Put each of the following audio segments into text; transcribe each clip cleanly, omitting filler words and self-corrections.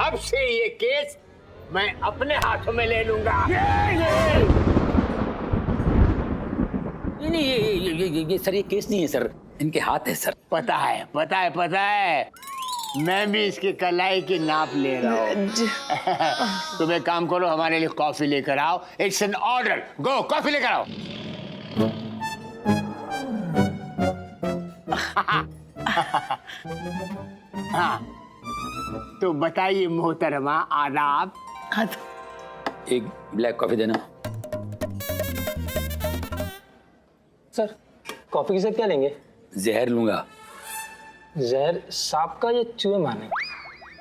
अब से ये केस मैं अपने हाथों में ले लूंगा। नहीं, ये सर, ये केस नहीं है सर, इनके हाथ है सर। पता है। मैं भी इसकी कलाई की नाप ले रहा हूँ। तुम एक काम करो, हमारे लिए कॉफी लेकर आओ। It's an order. Go coffee लेकर आओ। हाँ, तो बताइए मोहतरमा, आदाब। एक ब्लैक कॉफी देना सर। कॉफी के साथ क्या लेंगे? जहर लूंगा। जहर सांप का या चूहे मारने?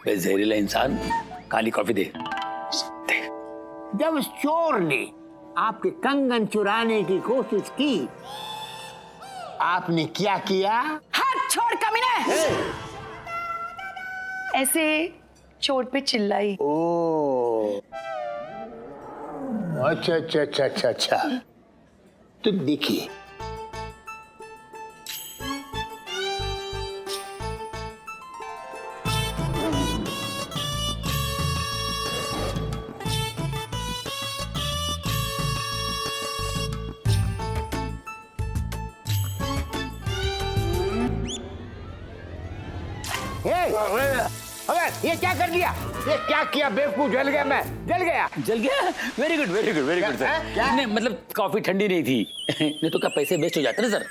वे जहरीला इंसान, काली कॉफी दे। जब उस चोर ने आपके कंगन चुराने की कोशिश की, आपने क्या किया? हाथ छोड़ कमीने! ऐसे चोर पे चिल्लाई। ओ, अच्छा। तो देखिए, अबे ये क्या कर दिया? ये क्या किया बेवकूफ? जल गया मैं, जल गया। Very good sir. क्या? नहीं मतलब कॉफी ठंडी नहीं थी। नहीं तो क्या पैसे वेस्ट हो जाते ना सर।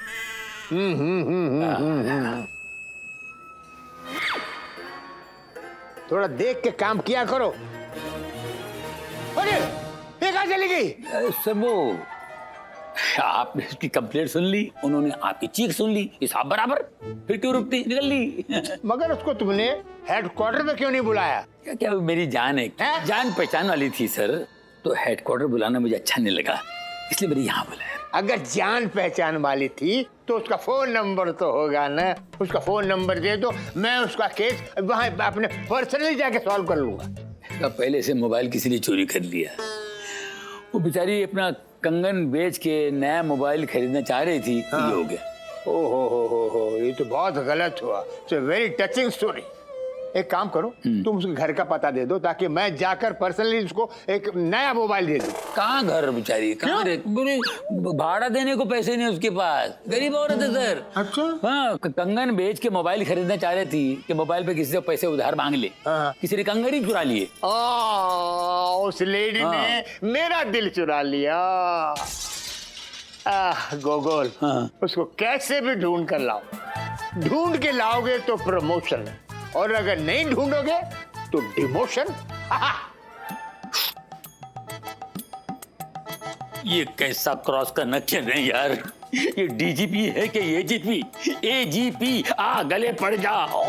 थोड़ा देख के काम किया करो। अरे ये कहाँ चली गई? सर वो आपने इसकी कंप्लेंट सुन ली, उन्होंने आपकी चीख सुन ली, हिसाब बराबर, फिर क्यों रुकती, निकल ली। मगर उसको तुमने हेडक्वार्टर में क्यों नहीं बुलाया? क्या मेरी जान है, जान पहचान वाली थी सर, तो हेडक्वार्टर बुलाना मुझे अच्छा नहीं लगा, इसलिए मैंने यहाँ बुलाया। अगर जान पहचान वाली थी तो उसका फोन नंबर तो होगा ना, उसका फोन नंबर दे दो, मैं उसका केस वहाँ अपने पर्सनली जाके सॉल्व कर लूंगा। पहले से मोबाइल किसी ने चोरी कर लिया, वो बेचारी अपना कंगन बेच के नया मोबाइल खरीदना चाह रही थी। ये हो गया। ओहो, ये तो बहुत गलत हुआ। It's a very touching story. एक काम करो, तुम उसके घर का पता दे दो ताकि मैं जाकर पर्सनली उसको एक नया मोबाइल दे दूं। कहाँ घर बेचारी, कहाँ भाड़ा देने को पैसे नहीं उसके पास, गरीब औरत है सर। अच्छा। हाँ, कंगन बेच के मोबाइल खरीदना चाह रही थी कि मोबाइल पे किसी से पैसे उधार मांग ले। किसी ने कंगन ही चुरा लिए। उस लेडी ने मेरा दिल चुरा लिया। गोगोल, उसको कैसे भी ढूंढ कर लाओ। ढूंढ के लाओगे तो प्रमोशन, और अगर नहीं ढूंढोगे तो डिमोशन। ये कैसा क्रॉस का नक्शा है यार, ये डीजीपी है कि एजीपी? एजीपी, आ गले पड़ जाओ।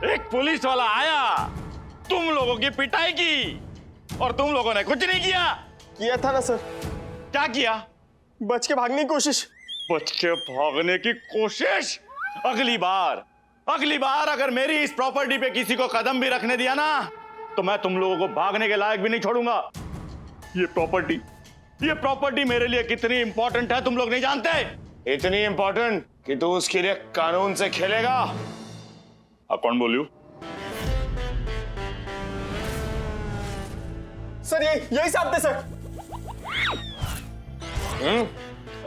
एक पुलिस वाला आया, तुम लोगों की पिटाई की, और तुम लोगों ने कुछ नहीं किया था ना सर। क्या किया? बच के भागने की कोशिश। बच के भागने की कोशिश? अगली बार अगर मेरी इस प्रॉपर्टी पे किसी को कदम भी रखने दिया ना, तो मैं तुम लोगों को भागने के लायक भी नहीं छोड़ूंगा। ये प्रॉपर्टी मेरे लिए कितनी इंपॉर्टेंट है तुम लोग नहीं जानते। इतनी इंपॉर्टेंट कि तू उसके लिए कानून से खेलेगा। अब कौन बोलियो? सर यही साहब थे सर।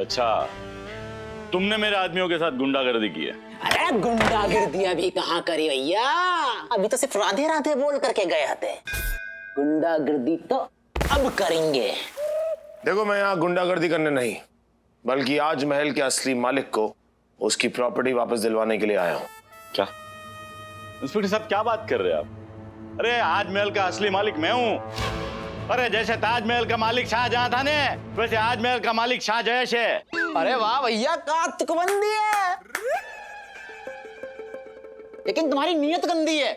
अच्छा, तुमने मेरे आदमियों के साथ गुंडागर्दी की है? अरे गुंडागर्दी अभी कहाँ करी भैया, अभी तो सिर्फ राधे राधे बोल करके गए थे। गुंडागर्दी तो अब करेंगे। देखो, मैं यहाँ गुंडागर्दी करने नहीं, बल्कि आज महल के असली मालिक को उसकी प्रॉपर्टी वापस दिलवाने के लिए आया हूँ। क्या इंस्पेक्टर साहब, क्या बात कर रहे हैं आप? अरे आज महल का असली मालिक मैं हूँ। अरे जैसे ताजमहल का मालिक शाहजहां था ने, वैसे आज महल का मालिक शाहजयश है। अरे वाह भैया, कातुकबंदी है, लेकिन तुम्हारी नीयत गंदी है,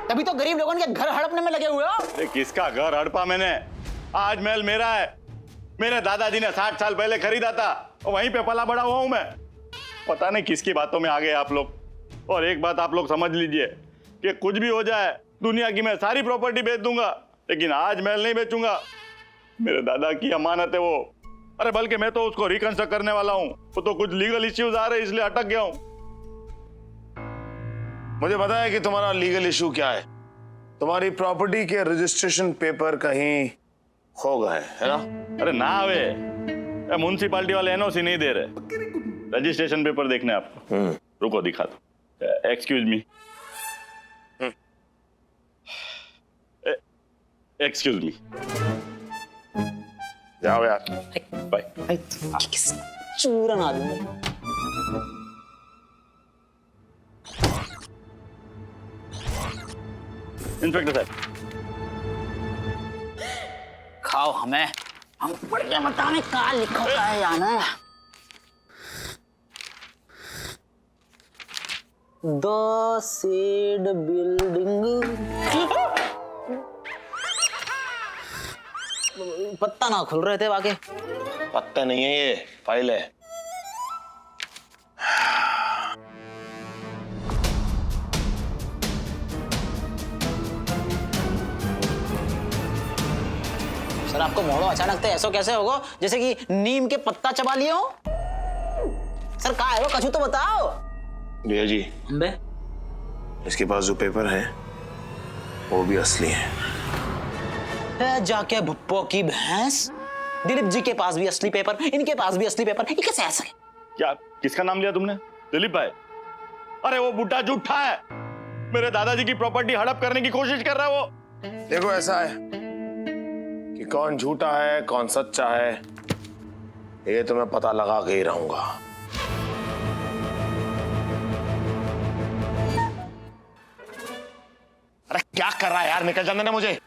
तभी तो गरीब लोगों के घर हड़पने में लगे हुए हो। किसका घर हड़पा मैंने? आज महल मेरा है, मेरे दादाजी ने 60 साल पहले खरीदा था, और वहीं पे पला बड़ा हुआ हूं मैं। पता नहीं किसकी बातों में आ गए आप लोग। और एक बात आप लोग समझ लीजिए कि कुछ भी हो जाए, दुनिया की मैं सारी प्रॉपर्टी बेच दूंगा, लेकिन आज महल नहीं बेचूंगा। मेरे दादा की अमानत है वो। अरे बल्कि मैं तो उसको रिकंस्ट्रक्ट करने वाला हूँ, वो तो कुछ लीगल इश्यूज आ रहे हैं इसलिए अटक गया हूँ। मुझे पता है कि तुम्हारा लीगल इशू क्या है। तुम्हारी प्रॉपर्टी के रजिस्ट्रेशन पेपर कहीं खो गए है ना? अरे ना वे म्युनिसिपालिटी वाले एनओसी नहीं दे रहे रजिस्ट्रेशन पेपर देखने आपको। रुको दिखा दो। Excuse me, excuse me. जाओ यार। बाय। चूरन आदमी। इंस्पेक्टर साहब, खाओ हमें, हम पढ़ के बताने का लिखा होता है जाना। The seed building. पत्ता ना खुल रहे थे वाके। पत्ते नहीं है, ये फाइल है। सर आपको मोड़ो अचानक से ऐसा कैसे होगा जैसे कि नीम के पत्ता चबा लिए हो? सर कहाँ है वो, कछु तो बताओ। भैया जी, अम्बे इसके पास जो पेपर है वो भी असली है। जाके भुप्पो की भैंस, दिलीप जी के पास भी असली पेपर, इनके पास भी असली पेपर, ये कैसे ऐसा है? क्या किसका नाम लिया तुमने? दिलीप भाई? अरे वो बुड्ढा झूठा है, मेरे दादाजी की प्रॉपर्टी हड़प करने की कोशिश कर रहा है वो। देखो ऐसा है कि कौन झूठा है कौन सच्चा है ये तो मैं पता लगा के ही रहूंगा। अरे क्या कर रहा है यार, निकल जाने ना मुझे।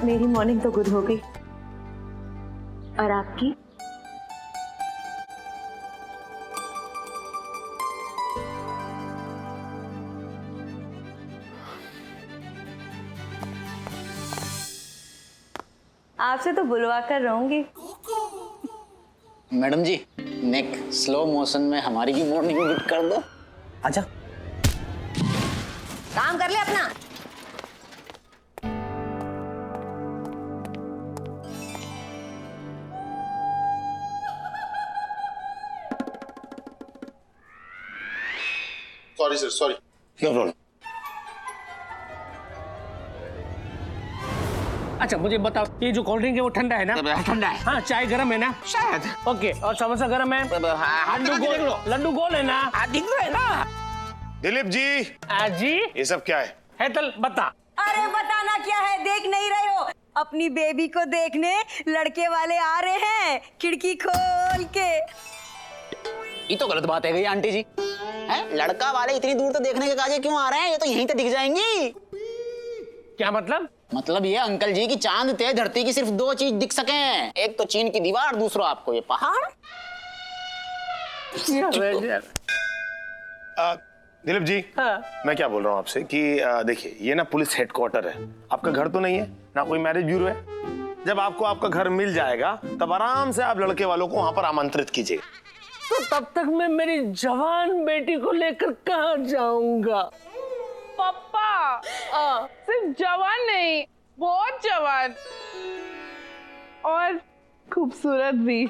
मेरी मॉर्निंग तो गुड हो गई, और आपकी? आपसे तो बुलवा कर रहूंगी। मैडम जी, नेक स्लो मोशन में हमारी भी मॉर्निंग गुड कर दो। अच्छा काम कर ले अपना। Sorry sir, sorry. No problem. अच्छा मुझे बताओ, ये जो कोल्ड ड्रिंक है वो ठंडा है ना? ठंडा है। हाँ, चाय गर्म है ना? शायद। ओके, और समोसा गर्म है? लड्डू गोल है ना? दिख रहा है ना? दिलीप जी, जी ये सब क्या है? तल बता। अरे बताना क्या है, देख नहीं रहे हो? अपनी बेबी को देखने लड़के वाले आ रहे हैं, खिड़की खोल के। ये तो गलत बात है गई आंटी जी। है? लड़का वाले इतनी दूर तो देखने के काजे क्यों आ रहे हैं? ये तो यहीं तो दिख जाएंगी। क्या मतलब? मतलब ये अंकल जी की चांद ते धरती की सिर्फ दो चीज दिख सकें, एक तो चीन की दीवार, दूसरा आपको ये पहाड़। दिलीप जी, हाँ। मैं क्या बोल रहा हूँ आपसे कि देखिए ये ना पुलिस हेडक्वार्टर है, आपका घर तो नहीं है ना, कोई मैरिज ब्यूरो है। जब आपको आपका घर मिल जाएगा तब आराम से आप लड़के वालों को वहां पर आमंत्रित कीजिएगा। तो तब तक मैं मेरी जवान बेटी को लेकर कहाँ जाऊंगा? पापा सिर्फ जवान नहीं, बहुत जवान और खूबसूरत भी।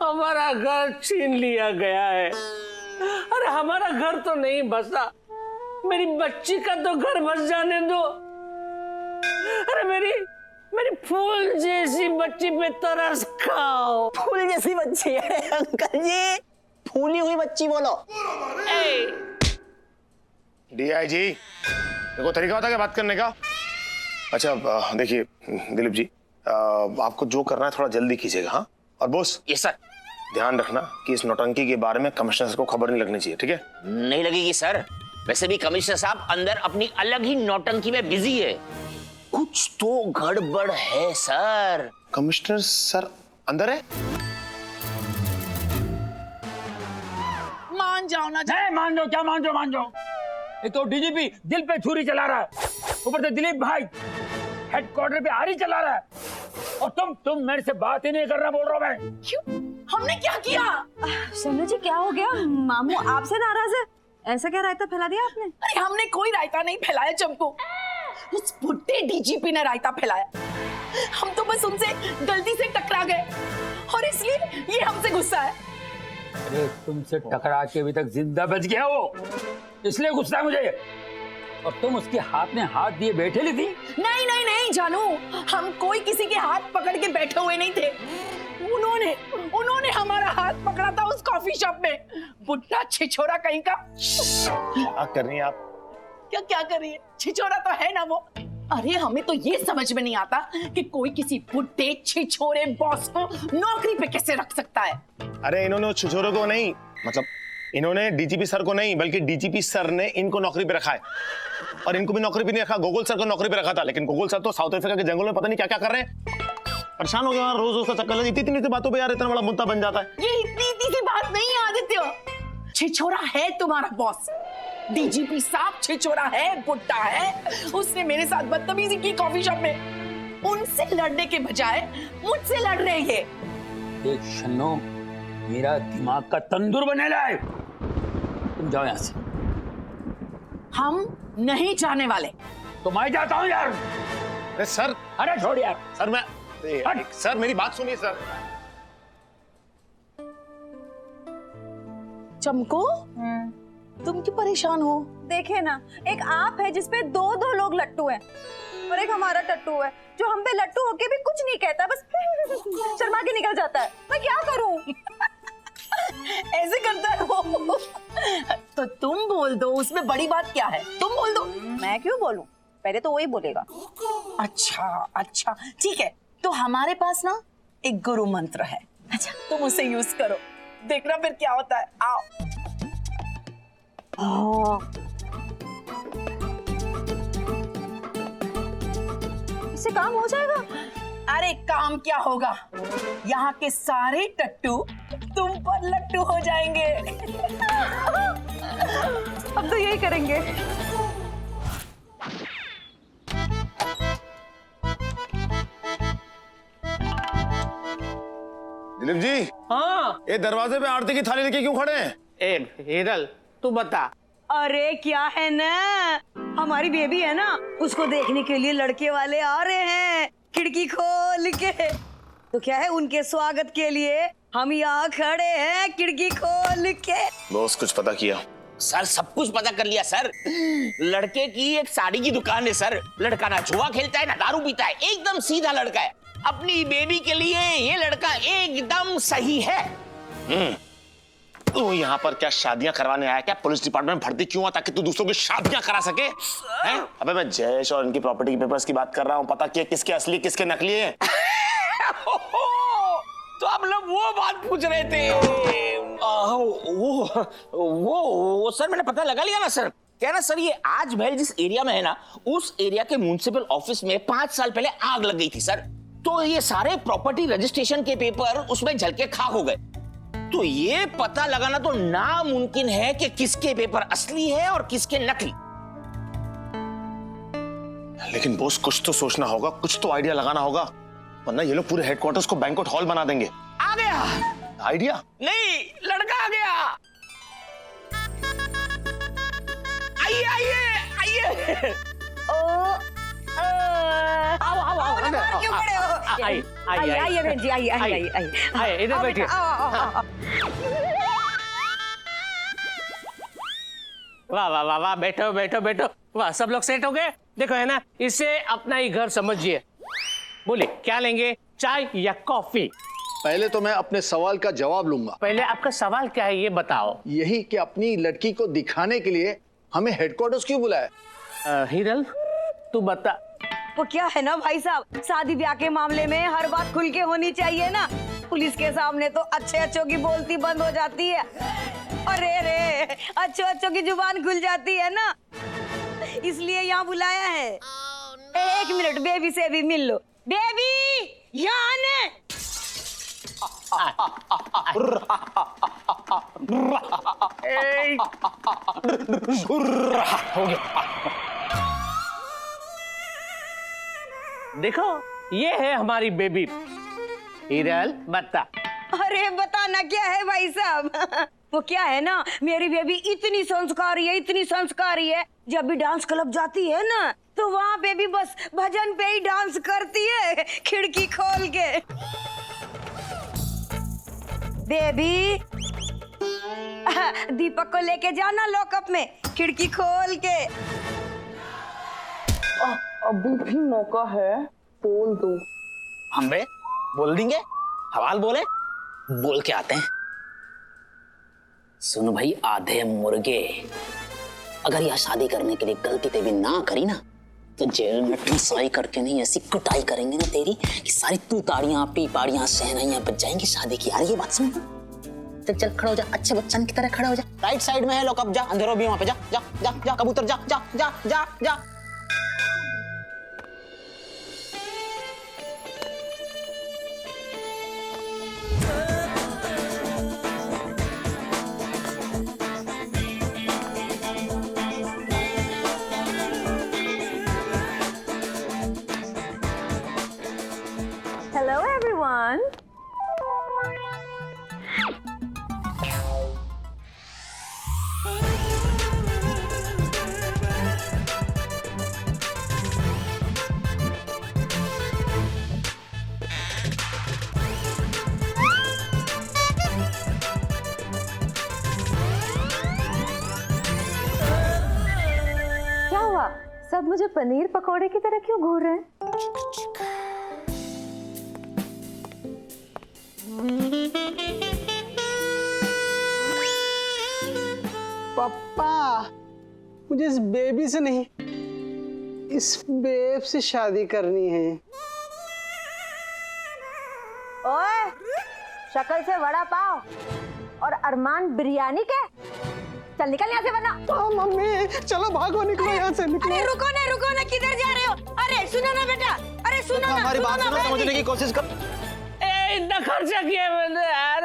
हमारा घर छीन लिया गया है। अरे हमारा घर तो नहीं बसा, मेरी बच्ची का तो घर बस जाने दो। अरे मेरी फूल जैसी बच्ची पे तरस खाओ। फूल जैसी बच्ची है अंकल जी, फूली हुई बच्ची बोलो। डीआईजी, देखो तरीका होता है क्या बात करने का? अच्छा देखिए दिलीप जी, आपको जो करना है थोड़ा जल्दी कीजिएगा। हाँ, और बॉस यस सर। ध्यान रखना कि इस नौटंकी के बारे में कमिश्नर को खबर नहीं लगनी चाहिए, ठीक है? नहीं लगेगी सर। वैसे भी कमिश्नर साहब अंदर अपनी अलग ही नौटंकी में बिजी है। कुछ तो गड़बड़ है सर। कमिश्नर सर अंदर है? मान जाओ ना। नहीं मान जाओ, क्या मान जाओ? ये तो डीजीपी दिल पे छुरी चला रहा है, ऊपर से दिलीप भाई हेडक्वार्टर पे आरी चला रहा है, और तुम मेरे से बात ही नहीं कर रहा, बोल रहा हूं मैं। क्यों? हमने क्या किया? सोनू जी क्या हो गया? मामू आपसे नाराज है? ऐसा क्या रायता फैला दिया आपने? अरे हमने कोई रायता नहीं फैलाया चंपू, उस बुड्ढे डीजीपी ने रायता फैलाया। हम तो बस उनसे गलती से टकरा गए और इसलिए ये हमसे गुस्सा है। अरे तुमसे टकरा के अभी तक जिंदा बच गया वो, इसलिए गुस्सा है मुझे। और तुम उसके हाथ में हाथ दिए बैठे ली थी। नहीं नहीं नहीं जानू, हम कोई किसी के हाथ पकड़ के बैठे हुए नहीं थे। उन्होंने हमारा हाथ पकड़ा था उस कॉफी शॉप में। बुड्ढा छिछोरा कहीं का। क्या कर रही हैं आप? क्या कर रही है? छिछोरा तो है ना वो। अरे हमें तो ये समझ में नहीं आता कि कोई किसी बुड्ढे छिछोरे बॉस को नौकरी पे कैसे रख सकता है। अरे इन्होंने छिछोरे को नहीं, मतलब इन्होंने डीजीपी सर को नहीं, बल्कि डीजीपी सर ने इनको नौकरी पे रखा है। और इनको भी नौकरी पे नहीं रखा, गोकुल सर को नौकरी पे रखा था। लेकिन गोकुल सर तो साउथ अफ्रीका के जंगलों में पता नहीं क्या क्या कर रहे हैं। परेशान हो गया रोज उसका चक्कर। इतनी बातों पे यार इतना बड़ा मुद्दा बन जाता है। ये इतनी सी बात नहीं है आदित्य। छिछोरा है तुम्हारा बॉस। डीजीपी साहब छिछोरा है, बुड्ढा है। उसने मेरे साथ बदतमीजी की कॉफी शॉप में। उनसे लड़ने के बजाय मुझसे लड़ रहे हैं। देख शन्नो, मेरा दिमाग का तंदूर बने लाए। तुम जाओ यहाँ से। हम नहीं जाने वाले। तो मैं जाता हूँ यार। अरे सर, अरे छोड़ यार। सर मैं सर मेरी बात सुनिए सर। चमको, तुम क्यों परेशान हो? देखे ना, एक आप है जिसपे दो लोग लट्टू हैं और एक हमारा टट्टू है जो हम पे लट्टू होके भी कुछ नहीं कहता, बस शर्मा के निकल जाता है। मैं क्या करूं? ऐसे करता है वो। तो तुम बोल दो, उसमें बड़ी बात क्या है? तुम बोल दो। मैं क्यों बोलूं? पहले तो वही बोलेगा। अच्छा ठीक है। तो हमारे पास ना एक गुरु मंत्र है। अच्छा, तुम उसे यूज करो, देखना फिर क्या होता है। आओ। इससे काम हो जाएगा? अरे काम क्या होगा, यहाँ के सारे टट्टू तुम पर लट्टू हो जाएंगे। अब तो यही करेंगे। दिलीप जी, हाँ। ये दरवाजे पे आरती की थाली लेके क्यों खड़े हैं? ए हिरल, तू बता। अरे क्या है ना, हमारी बेबी है ना, उसको देखने के लिए लड़के वाले आ रहे हैं खिड़की खोल के। तो क्या है, उनके स्वागत के लिए हम यहाँ खड़े हैं खिड़की खोल के। बॉस कुछ पता किया? सर सब कुछ पता कर लिया सर। लड़के की एक साड़ी की दुकान है सर। लड़का ना जुआ खेलता है ना दारू पीता है, एकदम सीधा लड़का है। अपनी बेबी के लिए ये लड़का एकदम सही है। तू यहाँ पर क्या शादियां करवाने आया? क्या पुलिस डिपार्टमेंट में भर्ती क्यों हुआ? ताकि तू दूसरों की शादियां करा सके? हैं? अबे मैं जयेश और इनकी प्रॉपर्टी पेपर्स की बात कर रहा हूँ। पता किया किसके असली किसके नकली है? तो आप लोग वो बात पूछ रहे थे। वो सर मैंने पता लगा लिया ना सर। क्या ना सर, ये आज महल जिस एरिया में है ना, उस एरिया के म्युनिसिपल ऑफिस में 5 साल पहले आग लग गई थी सर। तो ये सारे प्रॉपर्टी रजिस्ट्रेशन के पेपर उसमें जल के खाक हो गए। तो ये पता लगाना तो नामुमकिन है कि किसके पेपर असली है और किसके नकली। लेकिन बॉस कुछ तो सोचना होगा, कुछ तो आइडिया लगाना होगा, वरना ये लोग पूरे हेडक्वार्टर्स को बैंक्वेट हॉल बना देंगे। आ गया आइडिया? नहीं, लड़का आ गया। आइए आइए आइए। आओ, क्यों खड़े हो? आइए बहन जी, आइए। इधर बैठिए। वाह वाह वाह वाह, बैठो। वाह, सब लोग सेट हो गए। देखो है ना, इसे अपना ही घर समझिए। बोलिए क्या लेंगे, चाय या कॉफी? पहले तो मैं अपने सवाल का जवाब लूंगा। पहले आपका सवाल क्या है ये बताओ। यही कि अपनी लड़की को दिखाने के लिए हमें हेडक्वार्टर्स क्यों बुलाया? हिरल तू बता। वो क्या है ना भाई साहब, शादी ब्याह के मामले में हर बात खुल के होनी चाहिए ना। पुलिस के सामने तो अच्छे अच्छों की बोलती बंद हो जाती है। अरे रे, अच्छों अच्छों की जुबान खुल जाती है ना, इसलिए यहाँ बुलाया है। एक मिनट, बेबी से भी मिल लो। बेबी यहाँ आने। देखो, ये है हमारी बेबी हिरल बत्ता। अरे बताना क्या है भाई साहब। वो क्या है ना, मेरी बेबी इतनी संस्कारी है, इतनी संस्कारी है, जब भी डांस क्लब जाती है ना तो वहाँ पे भी बस भजन पे ही डांस करती है, खिड़की खोल के। बेबी दीपक को लेके जाना लॉकअप में, खिड़की खोल के। अभी भी मौका है, बोल दो। हम बे बोल देंगे, हवाल बोले, बोल के आते हैं। सुन भाई आधे मुर्गे, अगर यह शादी करने के लिए गलती ते भी ना करी ना तो जेल में ठुसाई करके नहीं ऐसी कुटाई करेंगे ना तेरी कि सारी तू ताड़ियां पीपाड़ियां सहनाइयां बच जाएंगी शादी की। यार ये बात सुन, चल चल खड़ा हो जा, अच्छे बच्चन की तरह खड़ा हो जा। राइट साइड में है लॉकअप, जा अंधेरों भी वहां पे, जा जा जा जा कबूतर, जा जा जा जा जा। Hello everyone. क्या हुआ? सब मुझे पनीर पकौड़े की तरह क्यों घूर रहे हैं? पापा, मुझे इस बेबी से नहीं, इस बेब से शादी करनी है। ओए, शक्ल से वड़ा पाव और अरमान बिरयानी के, चल निकल यहाँ से वरना। हाँ मम्मी, चलो भागो, निकलो यहाँ से, निकलो। अरे रुको ना, किधर जा रहे हो? अरे सुनो ना बेटा, अरे सुनो ना, हमारी बात सुनो, समझने की कोशिश कर। इतना खर्चा किया मैंने यार,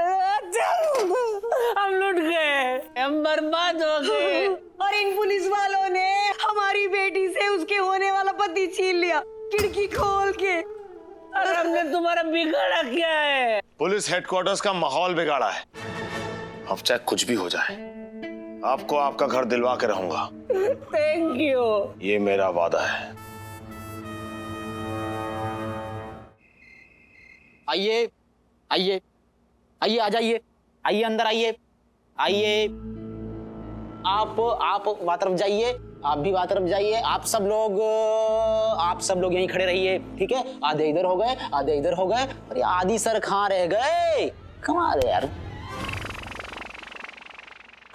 हम लुट गए, हम बर्बाद हो गए। और इन पुलिस वालों ने हमारी बेटी से उसके होने वाला पति छीन लिया, खिड़की खोल के। अरे हमने तुम्हारा बिगाड़ा क्या है? पुलिस हेडक्वार्टर्स का माहौल बिगाड़ा है। अब चाहे कुछ भी हो जाए, आपको आपका घर दिलवा के रहूंगा। Thank you. ये मेरा वादा है। आइए आइए आइए, आ जाइए, आइए अंदर आइए, आइए। आप वहां तरफ जाइए, आप भी वहां तरफ जाइए। आप सब लोग यहीं खड़े रहिए, ठीक है? आधे इधर हो गए, आधे इधर हो गए, और ये आधी सर कहाँ रह गए? कमाल है यार।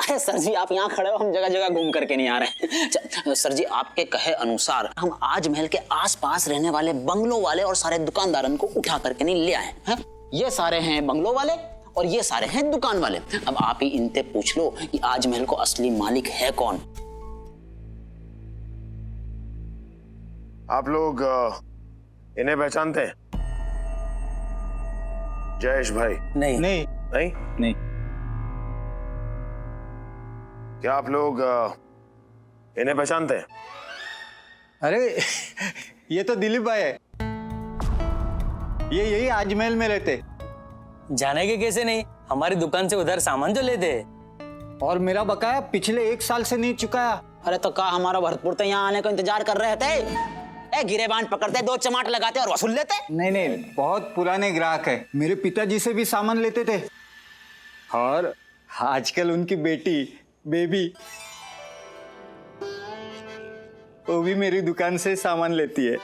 अरे सर जी आप यहाँ खड़े हो, हम जगह जगह घूम करके नहीं आ रहे। सर जी आपके कहे अनुसार हम आज महल के आसपास रहने वाले बंगलों वाले और सारे दुकानदारों को उठा करके नहीं ले आए हैं। ये सारे हैं बंगलों वाले और ये सारे हैं दुकान वाले। अब आप ही इनसे पूछ लो कि आज महल को असली मालिक है कौन। आप लोग इन्हें पहचानते हैं? जयेश भाई? नहीं नहीं नहीं नहीं। क्या आप लोग इन्हें पहचानते हैं? अरे ये तो दिलीप भाई है, ये यही आज महल में रहते। जाने के कैसे नहीं, हमारी दुकान से उधर सामान जो लेते। और मेरा बकाया पिछले 1 साल से नहीं चुकाया। अरे तो का हमारा भरतपुर तो यहाँ आने को इंतजार कर रहे थे? गिरेबान पकड़ते, 2 चमाट लगाते और वसूल लेते। नहीं, बहुत पुराने ग्राहक है, मेरे पिताजी से भी सामान लेते थे। और आजकल उनकी बेटी बेबी वो भी मेरी दुकान से सामान लेती है।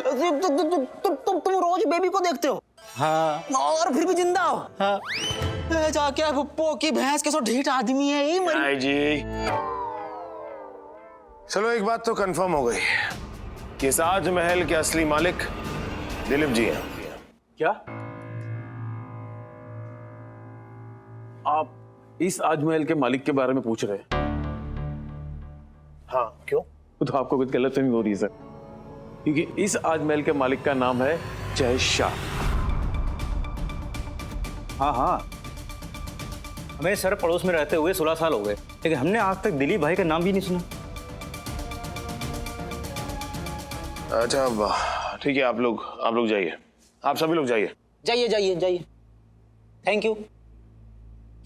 तुम रोज बेबी को देखते हो? हाँ। और फिर भी जिंदा हो? हाँ। जाके भुप्पो की भैंस के सो ढीठ आदमी है ये। जय जी, चलो एक बात तो कंफर्म हो गई कि इस ताजमहल के असली मालिक दिलीप जी हैं। क्या आप इस ताजमहल के मालिक के बारे में पूछ रहे हैं? हाँ, क्यों? तो आपको कुछ गलतफहमी हो रही है सर, क्योंकि इस ताजमहल के मालिक का नाम है जय शाह। हाँ हाँ, हमें सर पड़ोस में रहते हुए 16 साल हो गए, लेकिन हमने आज तक दिलीप भाई का नाम भी नहीं सुना। अच्छा ठीक है, आप लोग जाइए, आप सभी लोग जाइए। जाइए जाइए जाइए, थैंक यू।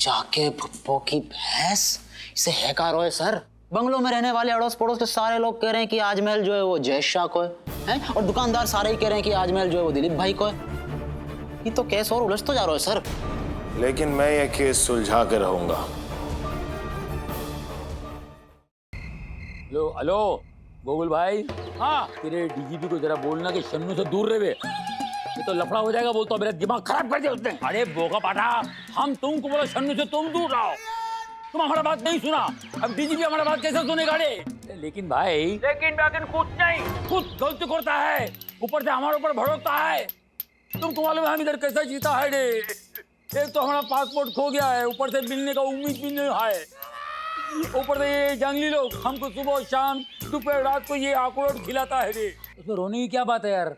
जाके भुप्पो की भैंस, इसे है कहा है सर। बंगलों में रहने वाले अड़ोस पड़ोस के सारे लोग कह रहे हैं कि आजमहल जो है वो जय शाह को है, और दुकानदार सारे ही कह रहे हैं कि आजमहल जो है वो दिलीप भाई को है। ये तो केस और उलझ तो जा रहा है सर। लेकिन मैं ये केस सुलझा के रहूंगा। हेलो हेलो गोकुल भाई, हाँ तेरे डीजीपी को जरा बोलना कि शन्नू से दूर रहे, ये तो लफड़ा हो जाएगा। बोलता मेरा दिमाग खराब कर दिया उसने। अरे बोका पाठा, हम तुमको बोला शन्नू से तुम दूर रहो, तुम हमारा बात नहीं सुना, अब डीजीपी हमारा बात कैसे सुनेगा? लेकिन भाई, लेकिन कुछ नहीं, खुद गलती करता है, ऊपर से हमारे ऊपर भड़कता है। तुमको मालूम है हम इधर कैसे जीता है रे? एक तो हमारा पासपोर्ट खो गया है, ऊपर से मिलने का उम्मीद भी नहीं है, ऊपर से ये जंगली लोग हमको सुबह शाम दोपहर रात को ये अखरोट खिलाता है रे। उसमें रोने की क्या बात है यार,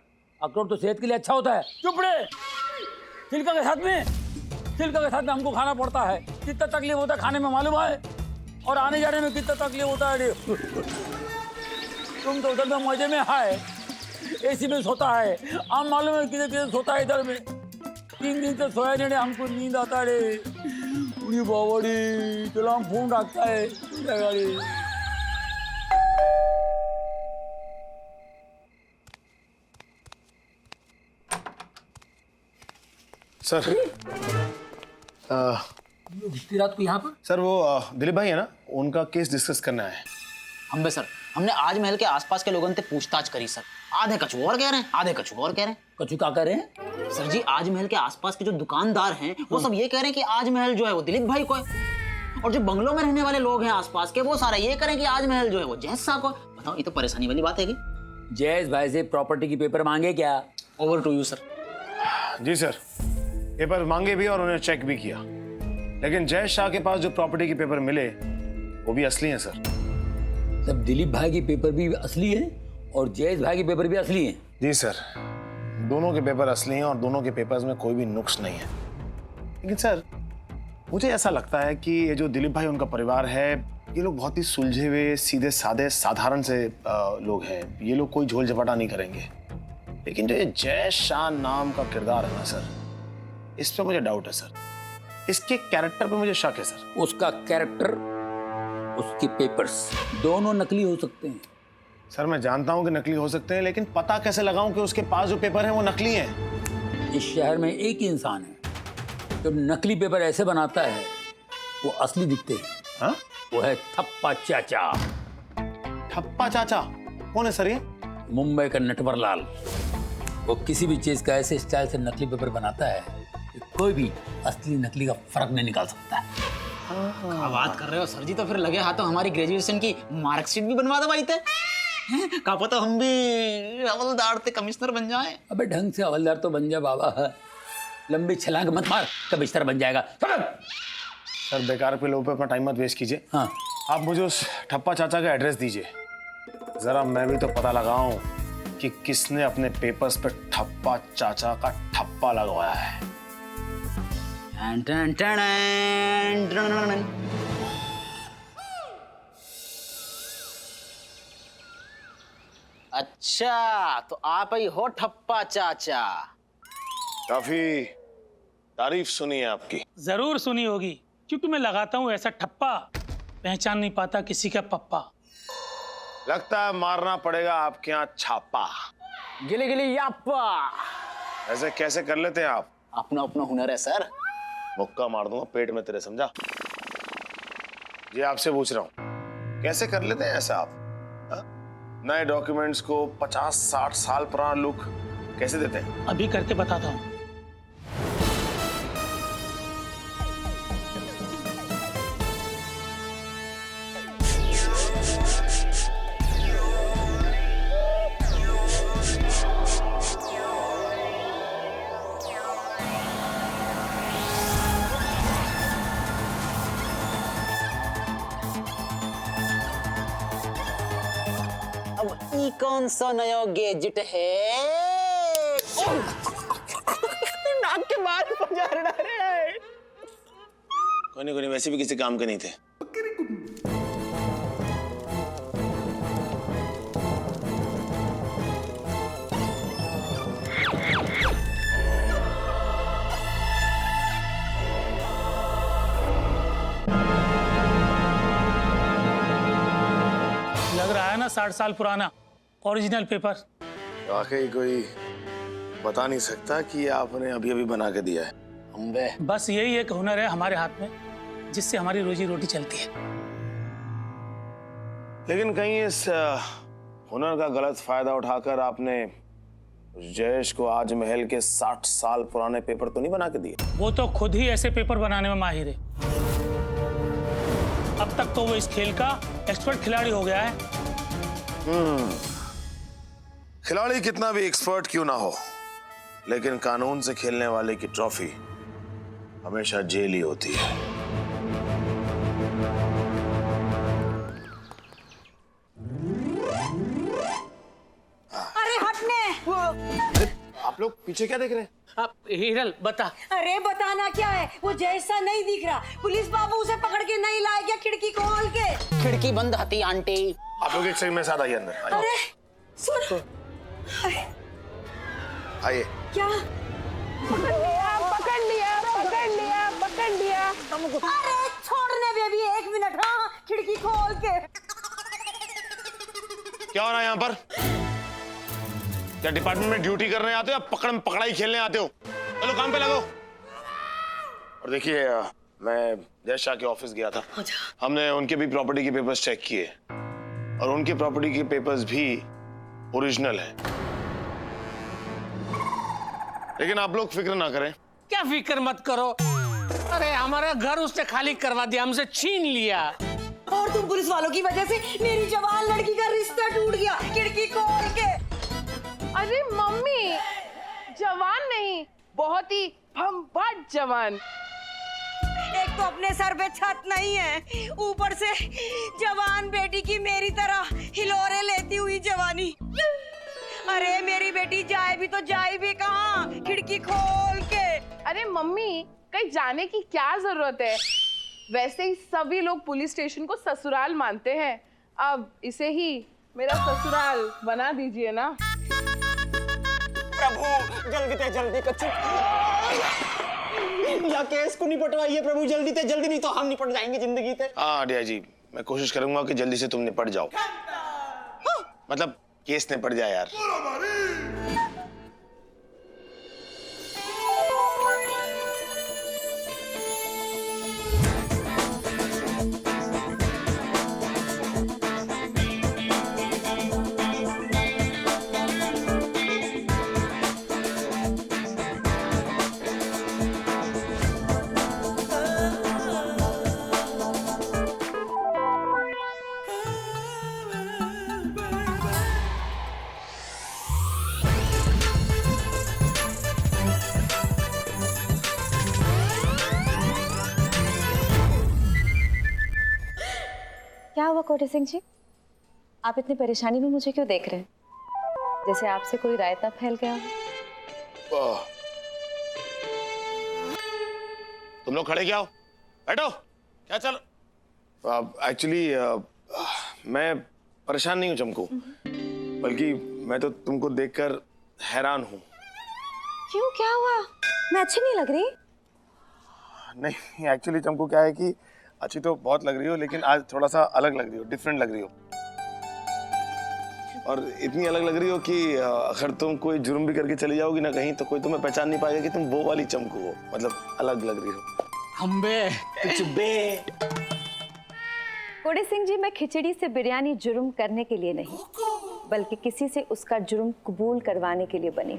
अखरोट तो सेहत के लिए अच्छा होता है। चुप रे, छिलका के साथ में हमको खाना पड़ता है। कितना तकलीफ होता है खाने में मालूम है, और आने जाने में कितना तकलीफ होता है रे। तुम तो उधर में मजे में है, एसी में सोता है, हम मालूम है किधर सोता है इधर में। 3 दिन से सोया नहीं, हमको नींद आता है रे। पूरी बावड़ी चलो हम फोन रखता है गाड़ी। सर इतनी रात को यहाँ पर? सर वो दिलीप भाई है ना, उनका केस डिस्कस करना है। हम सर, हमने आजमहल के आसपास के लोगों से पूछताछ करी सर। आधे कछु और कह रहे हैं, आधे कछु और कह रहे हैं। कछु क्या कह रहे हैं? सर जी, आजमहल के आसपास के जो दुकानदार हैं वो सब ये कह रहे हैं कि आजमहल जो है वो दिलीप भाई को है, और जो बंगलों में रहने वाले लोग हैं आसपास के, वो सारे ये कह रहे हैं कि आजमहल जो है वो जैस शाह को है। बताओ, ये तो परेशानी वाली बात है कि जैस भाई से प्रॉपर्टी की पेपर मांगे क्या? Over to you sir. जी सर, पेपर मांगे भी और उन्हें चेक भी किया, लेकिन जय शाह के पास जो प्रॉपर्टी के पेपर मिले वो भी असली हैं सर। तब दिलीप भाई की पेपर भी असली है और जयेश भाई के पेपर भी असली हैं? जी सर, दोनों के पेपर असली हैं और दोनों के पेपर्स में कोई भी नुक्स नहीं है। लेकिन सर, मुझे ऐसा लगता है कि ये जो दिलीप भाई उनका परिवार है, ये लोग बहुत ही सुलझे हुए, सीधे साधे, साधारण से लोग हैं। ये लोग कोई झोल झपाटा नहीं करेंगे। लेकिन जो ये जय शाह नाम का किरदार है ना सर, इस पर मुझे डाउट है सर। इसके कैरेक्टर पे मुझे शक है सर। उसका कैरेक्टर, उसके पेपर्स दोनों नकली हो सकते हैं। सर मैं जानता हूं कि नकली हो सकते हैं, लेकिन पता कैसे लगाऊं कि उसके पास जो पेपर हैं वो नकली हैं? इस शहर में एक ही इंसान है जो नकली पेपर ऐसे बनाता है वो असली दिखते हैं। हाँ? वो है थप्पा चाचा। थप्पा चाचा कौन है सर ये? मुंबई का नटवर लाल। वो किसी भी चीज का ऐसे स्टाइल से नकली पेपर बनाता है कि कोई भी असली नकली का फर्क नहीं निकाल सकता। क्या बात कर रहे हो सर जी? तो फिर लगे हाथों हमारी ग्रेजुएशन की मार्कशीट भी बनवा दो भाई थे। क्या पता हम भी हवलदार थे कमिश्नर बन जाए। अबे ढंग से हवलदार तो बन जा बाबा, लंबी छलांग मत मार, कमिश्नर बन जाएगा। सर बेकार पे लोगों पे अपना टाइम मत वेस्ट कीजिए। हाँ, आप मुझे उस ठप्पा चाचा का एड्रेस दीजिए, जरा मैं भी तो पता लगाऊं कि किसने अपने पेपर्स पे ठप्पा चाचा का ठप्पा लगवाया है। अच्छा, तो आप ही हो ठप्पा चाचा? काफी तारीफ सुनी है आपकी। जरूर सुनी होगी, क्योंकि मैं लगाता हूँ ऐसा ठप्पा, पहचान नहीं पाता किसी का पप्पा। लगता है मारना पड़ेगा आपके यहाँ छापा। गिली गिली याप्पा। ऐसे कैसे कर लेते हैं आप? अपना अपना हुनर है सर। मुक्का मार दूंगा पेट में तेरे, समझा? जी आपसे पूछ रहा हूँ, कैसे कर लेते हैं ऐसा आप? नए डॉक्यूमेंट्स को 50-60 साल पुराना लुक कैसे देते हैं? अभी करके बताता हूँ। कौन सा नया गैजेट है? नाक के बाल पजार रहे। कोई नहीं, वैसे भी किसी काम के नहीं थे। लग रहा है ना 60 साल पुराना ओरिजिनल पेपर। वाकई कोई बता नहीं सकता कि ये आपने अभी अभी बना के दिया है। अम्बे, बस यही एक हुनर है हमारे हाथ में जिससे हमारी रोजी रोटी चलती है। लेकिन कहीं इस हुनर का गलत फायदा उठाकर आपने जयेश को आज महल के 60 साल पुराने पेपर तो नहीं बना के दिए? वो तो खुद ही ऐसे पेपर बनाने में माहिर है। अब तक तो वो इस खेल का एक्सपर्ट खिलाड़ी हो गया है। खिलाड़ी कितना भी एक्सपर्ट क्यों ना हो, लेकिन कानून से खेलने वाले की ट्रॉफी हमेशा जेल ही होती है। अरे हटने। आप लोग पीछे क्या देख रहे हैं? अब हिरल बता। अरे बताना क्या है, वो जैसा नहीं दिख रहा। पुलिस बाबू उसे पकड़ के नहीं लाए क्या खिड़की खोल के? खिड़की बंद हती आंटी। आप लोग एक सेकंड में साथ आइए अंदर। अरे सुन। आइए। क्या? पकड़ लिया। अरे छोड़ने बेबी, 1 मिनट। हाँ, खिड़की खोल के। क्या हो रहा है यहाँ पर? क्या डिपार्टमेंट में ड्यूटी करने आते हो या पकड़म पकड़ाई खेलने आते हो? चलो काम पे लगो। और देखिए, मैं जयेश शाह के ऑफिस गया था। हमने उनके भी प्रॉपर्टी के पेपर्स चेक किए और उनके प्रॉपर्टी के पेपर्स भी ओरिजिनल है। लेकिन आप लोग फिक्र ना करें। क्या फिक्र मत करो। अरे हमारा घर उसने खाली करवा दिया, हमसे छीन लिया। और तुम पुलिस वालों की वजह से मेरी जवान लड़की का रिश्ता टूट गया खिड़की खोल के। अरे मम्मी, जवान नहीं, बहुत ही भम्बाट जवान। एक तो अपने सर पे छत नहीं है, ऊपर से जवान बेटी की मेरी तरह हिलोरे लेती हुई जवानी। अरे मेरी बेटी जाए भी तो जाए भी कहाँ, खिड़की खोल के। अरे मम्मी, कहीं जाने की क्या जरूरत है? वैसे ही सभी लोग पुलिस स्टेशन को ससुराल मानते हैं। अब इसे ही मेरा ससुराल बना दीजिए ना। प्रभु जल्दी से जल्दी या केस को निपटवाइए प्रभु, जल्दी से जल्दी, नहीं तो हम निपट जाएंगे जिंदगी से। हाँ डिया जी, मैं कोशिश करूंगा कि जल्दी से तुम निपट जाओ। मतलब केस निपट जाए यार। क्या हुआ कोटे सिंह जी, आप इतनी परेशानी में मुझे क्यों देख रहे हैं? जैसे आपसे कोई रायता फैल गया हो। तुम लोग खड़े क्या हो? बैठो। क्या चल? एक्चुअली मैं परेशान नहीं हूँ चमकू, बल्कि मैं तो तुमको देखकर हैरान हूँ। क्यों, क्या हुआ? मैं अच्छी नहीं लग रही? नहीं, एक्चुअली चमकू क्या है कि अच्छी तो बहुत लग रही हो, लेकिन आज थोड़ा सा अलग लग रही हो, डिफरेंट लग रही हो। और इतनी अलग लग रही हो कि अगर तुम कोई जुर्म भी करके चली जाओगी ना कहीं, तो कोई तुम्हें पहचान नहीं पाएगा कि तुम वो वाली चमकू हो। मतलब अलग लग रही हो। हम्बे कुछ बे। कोटे सिंह जी, मैं खिचड़ी से बिरयानी जुर्म करने के लिए नहीं, बल्कि किसी से उसका जुर्म कबूल करवाने के लिए बनी।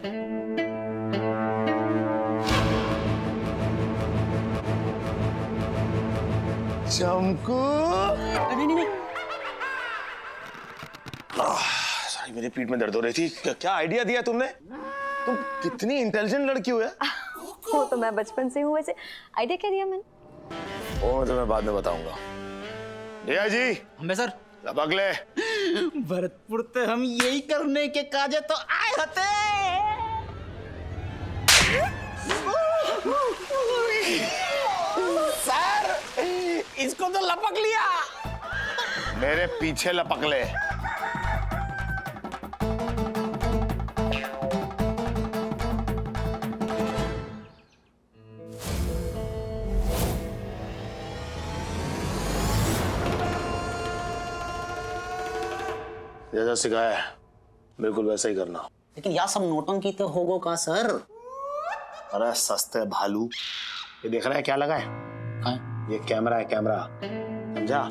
चमकू, नहीं सॉरी, मेरी पीठ में दर्द हो रही थी। क्या आइडिया दिया तुमने? तुम कितनी इंटेलिजेंट लड़की हो यार। वो तो मैं बचपन से हूँ। वैसे आइडिया क्या दिया मैंने? वो मैं तुम्हें बाद में बताऊंगा। रिया जी। हमें सर। लपक ले। भरतपुर तो हम यही करने के काजे तो आए होते। सर इसको तो लपक लिया। मेरे पीछे लपक ले। जैसा सिखाया है बिल्कुल वैसा ही करना। लेकिन यह सब नोटंकी तो होगो का सर। अरे सस्ते भालू, ये देख रहा है क्या लगा है? ये कैमरा है, कैमरा, समझा?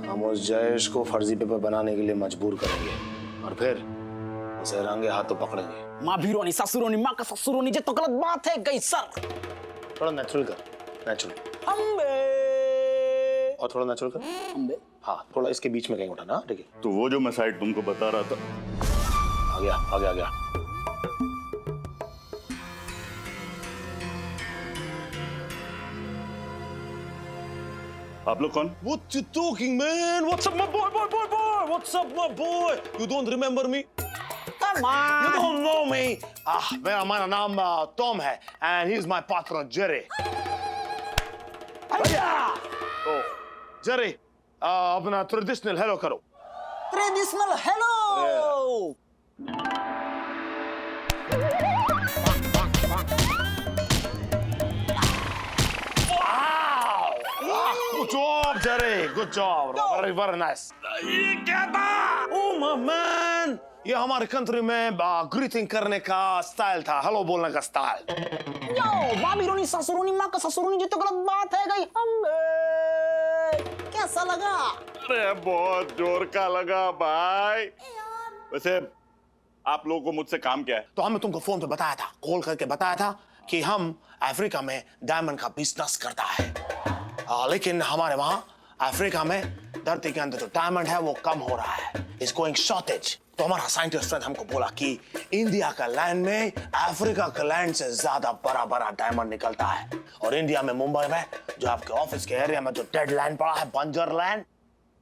हम उस जयेश को फर्जी पेपर बनाने के लिए मजबूर करेंगे और फिर उसे रंगे हाथों पकड़ेंगे। माँ भीरोनी ससुरोनी माँ का ससुरोनी जो तो गलत बात है गई सर। थोड़ा नेचुरल कर, नेचुरल। और थोड़ा नेचुरल कर। हाँ थोड़ा इसके बीच में कहीं उठाना, ठीक है? तो वो जो मैं साइड तुमको बता रहा था, आ गया आ गया आ गया। आप लोग कौन? What you talking, man? What's up, my boy, boy, boy, boy? What's up, my boy? You don't remember me? Come on. You don't know me. मेरा नाम टॉम है, and he's my partner Jerry. Oh, Jerry, अपना traditional hello करो। Traditional hello. Good job, Jerry. Good job. Very, very nice. ये क्या था? Oh my man, ये हमारे कंट्री में ग्रीटिंग करने का स्टाइल था, हेलो बोलने का स्टाइल। यो, माँ भीरोनी ससुरोनी माँ का ससुरोनी जो तो गलत बात है गई। कैसा लगा? अरे बहुत जोर का लगा भाई। वैसे आप लोगों को मुझसे काम क्या है? तो हमने तुमको फोन पे बताया था, कॉल करके बताया था कि हम अफ्रीका में डायमंड का बिजनेस करता है। लेकिन हमारे वहाँ अफ्रीका में धरती के अंदर जो डायमंड है वो कम हो रहा है, इट्स गोइंग शॉर्टेज। तो हमारा साइंटिस्ट फ्रेंड हमको बोला कि इंडिया का लैंड में अफ्रीका के लैंड से ज्यादा बड़ा बड़ा डायमंड निकलता है। और इंडिया में मुंबई में जो आपके ऑफिस के एरिया में जो डेड लैंड पड़ा है, बंजर लैंड,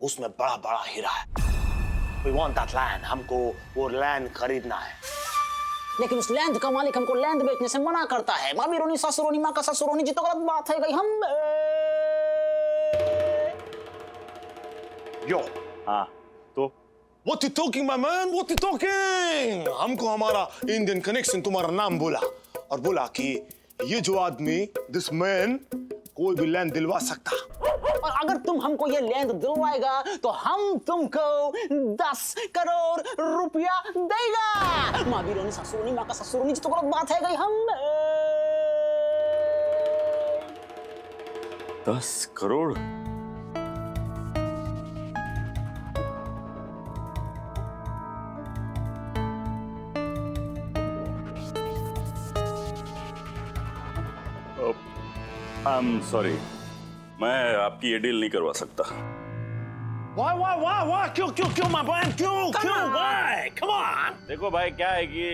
उसमें बड़ा बड़ा हीरा है। We want that land, हमको वो लैंड खरीदना है। लेकिन उस लैंड का मालिक हमको लैंड बेचने से मना करता है। माँ भीरोनी ससुरोनी माँ का ससुरोनी जी तो गलत बात है गई। हम यो हाँ तो What you talking, my man? What you talking? हमको हमारा इंडियन कनेक्शन तुम्हारा नाम बोला और बोला कि ये जो आदमी, this man, कोई भी लैंड दिलवा सकता। और अगर तुम हमको ये लैंड दिलवाएगा तो हम तुमको 10 करोड़ रुपया देगा। माँ भीरोनी ससुरोनी माँ का ससुरोनी जी तो गलत बात है गई। हम 10 करोड़? आई एम सॉरी, मैं आपकी ये डील नहीं करवा सकता। वाह क्यों my man? क्यों why? Come on. देखो भाई, क्या है कि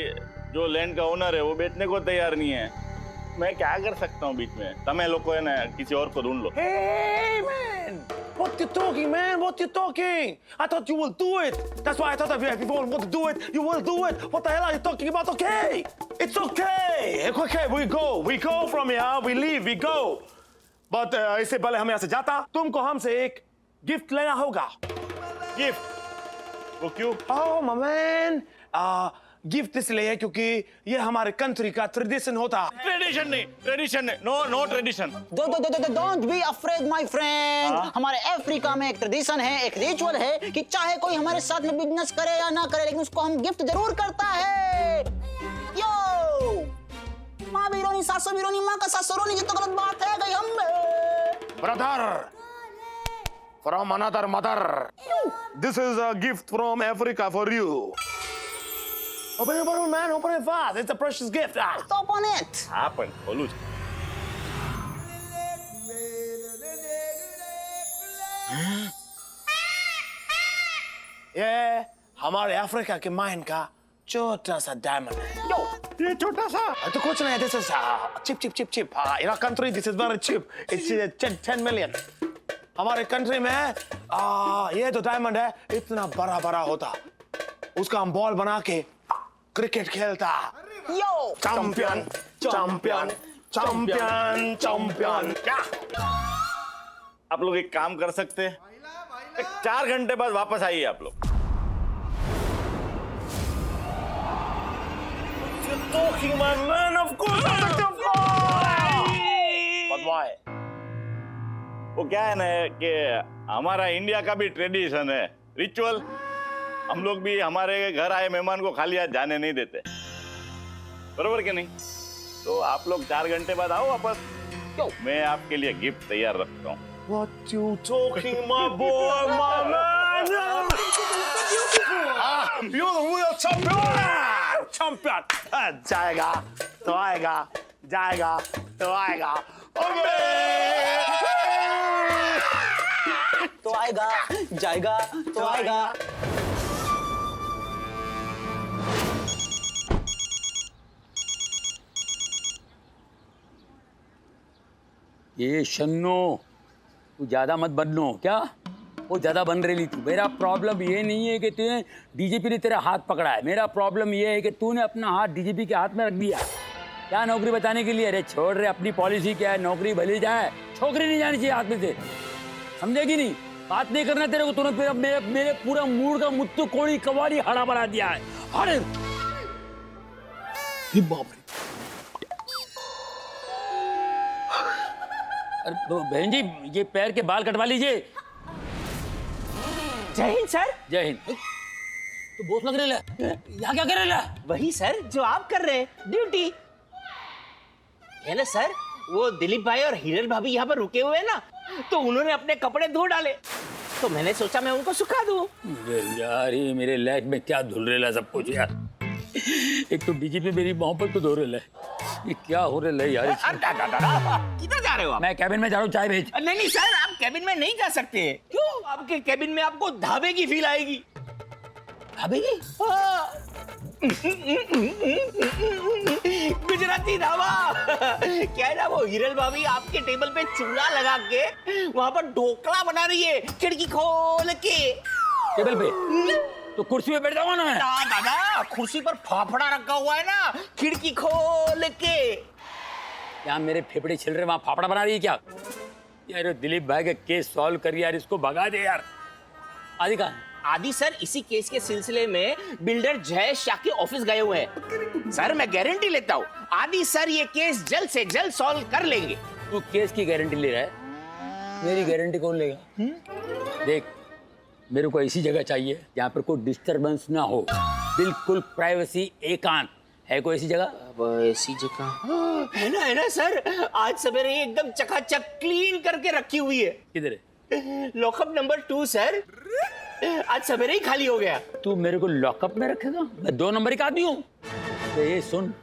जो लैंड का ओनर है वो बेचने को तैयार नहीं है। मैं क्या कर सकता हूँ बीच में? तमें लोग को है ना, किसी और को ढूंढ लो। Hey man, what you talking, man? What you talking? I thought you will do it. That's why I thought if you want to do it, you will do it. What the hell are you talking about? Okay, it's okay. It's okay. We go from here. We leave. We go. But इससे पहले हम यहाँ से जाता, तुमको हमसे एक gift लेना होगा। गिफ्ट? वो क्यों? Oh my man, गिफ्ट इसलिए क्योंकि ये हमारे कंट्री का ट्रेडिशन होता। ट्रेडिशन नहीं, no tradition. Don't be afraid, my friend. हमारे अफ्रीका में एक ट्रेडिशन है, एक रिचुअल है कि चाहे कोई हमारे साथ में बिजनेस करे या ना करे, लेकिन उसको हम गिफ्ट जरूर करता है। यो, माँ भीरोनी सासू भीरोनी माँ का ससुरोनी जी तो गलत बात है गई। हम brother from another mother, this is a gift from Africa for you. Open it, man. Open it fast. It's a precious gift. Open it. हाँ पण खोलू। ये हमारे अफ्रीका के माइन का छोटा सा डायमंड है। यो, ये छोटा सा? तो कुछ नहीं, this is cheap. In our country, this is very cheap. It's 10 million. हमारे कंट्री में ये जो डायमंड है इतना बड़ा बड़ा होता, उसका हम बॉल बना के क्रिकेट खेलता। यो चैंपियन चैंपियन चैंपियन चैंपियन। क्या आप लोग एक काम कर सकते हैं, 4 घंटे बाद वापस आइए आप लोग। Talking my man, of course, of course. But why? वो क्या है ना कि हमारा इंडिया का भी ट्रेडिशन है, रिचुअल। हम लोग भी हमारे घर आए मेहमान को खाली हाथ जाने नहीं देते, बरोबर के नहीं? तो आप लोग 4 घंटे बाद आओ वापस, मैं आपके लिए गिफ्ट तैयार रखता हूँ। What you talking, my boy, my man? You're the real champion, champion. जाएगा तो आएगा, जाएगा तो आएगा, तो आएगा, जाएगा तो आएगा। ये शन्नो, तू ज्यादा मत बनो। क्या वो ज्यादा बन रही थी? मेरा प्रॉब्लम ये नहीं है कि तूने डीजीपी ने तेरा हाथ पकड़ा है, मेरा प्रॉब्लम ये है कि तूने अपना हाथ डीजीपी के हाथ में रख दिया। क्या नौकरी बताने के लिए? अरे छोड़ रहे, अपनी पॉलिसी क्या है, नौकरी भली जाए, छोकरी नहीं जानी चाहिए हाथ में से, समझेगी नहीं? बात नहीं करना तेरे को, तूने फिर मेरे पूरा मूड का मुत्तू कोड़ी कवाड़ी हड़ा बना दिया है। अरे बाप रे, अरे बहन जी ये पैर के बाल कटवा लीजिए। जय हिंद सर। जय हिंद। तो बोस लग रहे यहाँ क्या कर रहे? वही सर जो आप कर रहे हैं, ड्यूटी है ना सर। वो दिलीप भाई और हिरल भाभी यहाँ पर रुके हुए हैं ना, तो उन्होंने अपने कपड़े धो डाले, तो मैंने सोचा मैं उनको सुखा दूं। यार ये मेरे लाइफ में क्या धुल रहा सब कुछ यार। एक तो डीजीपी मेरी मोहब्बत को धो रहा है, ये क्या हो रहा है यार? किधर जा रहे हो आप? मैं कैबिन में जा रहा हूँ, चाय भेज। नहीं सर, आप कैबिन में नहीं जा सकते। क्यों? आपके कैबिन में आपको ढाबे की फील आएगी। ढाबे की? गुजराती ढाबा। क्या है ना, वो हिरल भाभी आपके टेबल पे चूल्हा लगा के वहां पर ढोकला बना रही है, खिड़की खोल के। टेबल पे? तो कुर्सी पे बैठ जाऊंगा ना मैं। दादा कुर्सी पर फाफड़ा रखा हुआ है ना, खिड़की खोल के। यहाँ मेरे फेफड़े छिल रहे, वहां फाफड़ा बना रही है क्या? यार दिलीप भाई का केस सॉल्व कर यार, इसको भगा दे यार। आदि कहाँ? आदि सर इसी केस के सिलसिले में बिल्डर जय शाह के ऑफिस गए हुए हैं। सर मैं गारंटी लेता हूँ आदि सर ये केस जल्द से जल्द सॉल्व कर लेंगे। तू केस की गारंटी ले रहा है, मेरी गारंटी कौन लेगा? देख मेरे को ऐसी जगह चाहिए जहाँ पर कोई डिस्टरबेंस ना हो, बिल्कुल प्राइवेसी, एकांत। है कोई ऐसी जगह? अब ऐसी जगह है ना सर, आज सवेरे एकदम चकाचक क्लीन करके रखी हुई है। किधर है? लॉकअप नंबर 2 सर, आज सवेरे ही खाली हो गया। तू मेरे को लॉकअप में रखेगा? मैं 2 नंबर का आदमी हूँ। तो ये सुन,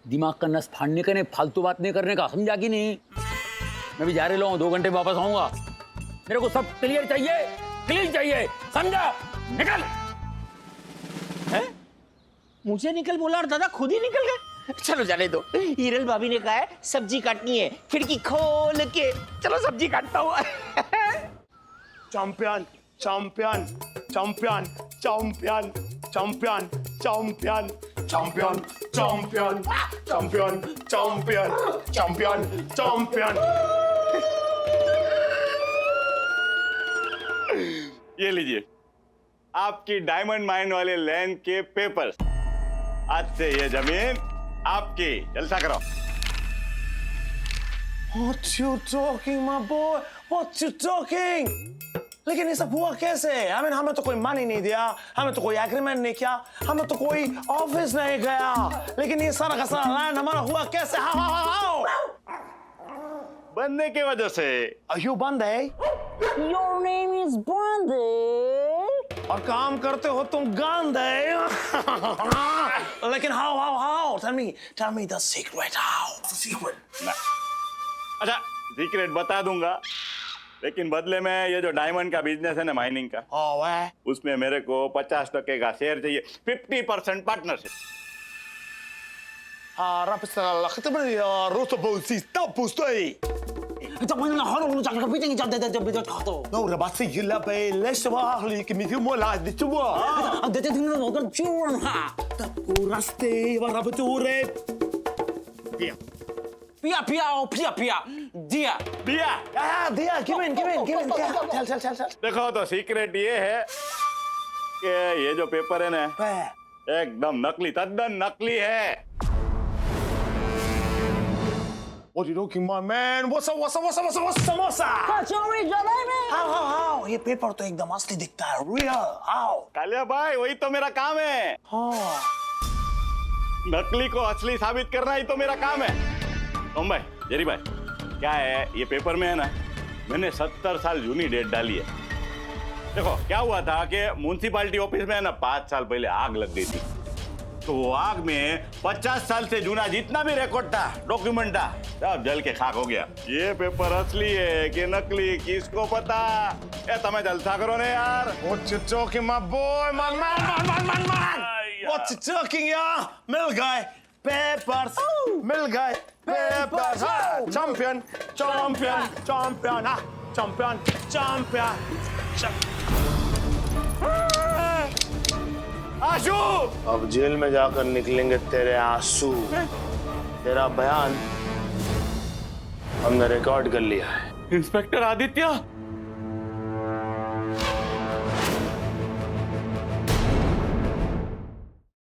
दिमाग का नस फाड़ने का नहीं, फालतू बात नहीं करने का, समझा कि नहीं? मैं भी जा रहा हूँ, 2 घंटे में वापस आऊंगा। मेरे को सब क्लियर चाहिए, क्लीन चाहिए, समझा? निकल। है? मुझे निकल बोला और दादा खुद ही निकल गए। चलो जाने दो, हिरल भाभी ने कहा है सब्जी काटनी है, खिड़की खोल के। चलो सब्जी काटता हूँ। Champion champion champion champion champion champion champion champion champion champion champion champion. ये लीजिए आपकी डायमंड माइन वाले लैंड के पेपर्स। आज से ये जमीन आपकी, जलसा करो। What you talking, my boy? What you talking? लेकिन ये सब हुआ कैसे? हमें तो कोई मनी नहीं दिया, हमें तो कोई एग्रीमेंट नहीं किया, हमें तो कोई ऑफिस नहीं गया, लेकिन ये सारा का सारा लैंड हमारा हुआ कैसे? हाउ? बंदे की वजह से। Are you बंदे? Your name is बंदे। और काम करते हो तुम गांधे। लेकिन how? Tell me the secret. How? The secret. अच्छा सीक्रेट बता दूंगा, लेकिन बदले में ये जो डायमंड का बिजनेस है ना, माइनिंग का, उसमें मेरे को 50% का शेयर चाहिए, 50% partnership. No, rabasi gila pe leswa hli ki mi mo la di chua. Raste wa rabature. Dia. दिया Ah, dia, give in. Chal. देखो तो सीक्रेट ये है कि ये जो पेपर है ना एकदम नकली, तद्दन नकली है। What are you talking about, man? What's up, samosa? How? ये पेपर तो एकदम असली दिखता है, real. How? कालिया भाई वही तो मेरा काम है। नकली को असली साबित करना ही तो मेरा काम है। ओम भाई, जेरी भाई, क्या है ये पेपर में है ना, मैंने 70 साल जूनी डेट डाली है। देखो क्या हुआ था कि म्युनिसिपैलिटी ऑफिस में है ना 5 साल पहले आग लग गई थी, तो वो आग में 50 साल से जूना जितना भी रिकॉर्ड था, डॉक्यूमेंट था, सब जल के खाक हो गया। ये पेपर असली है कि नकली किसको पता? ए तुम्हें जलसा करो ने यार। What you talking, my boy, my man? What you talking, yeah? Mill guy, peppers. Mill guy, peppers. Champion. आशु! अब जेल में जाकर निकलेंगे तेरे आंसू। तेरा बयान हमने रिकॉर्ड कर लिया है। इंस्पेक्टर आदित्य,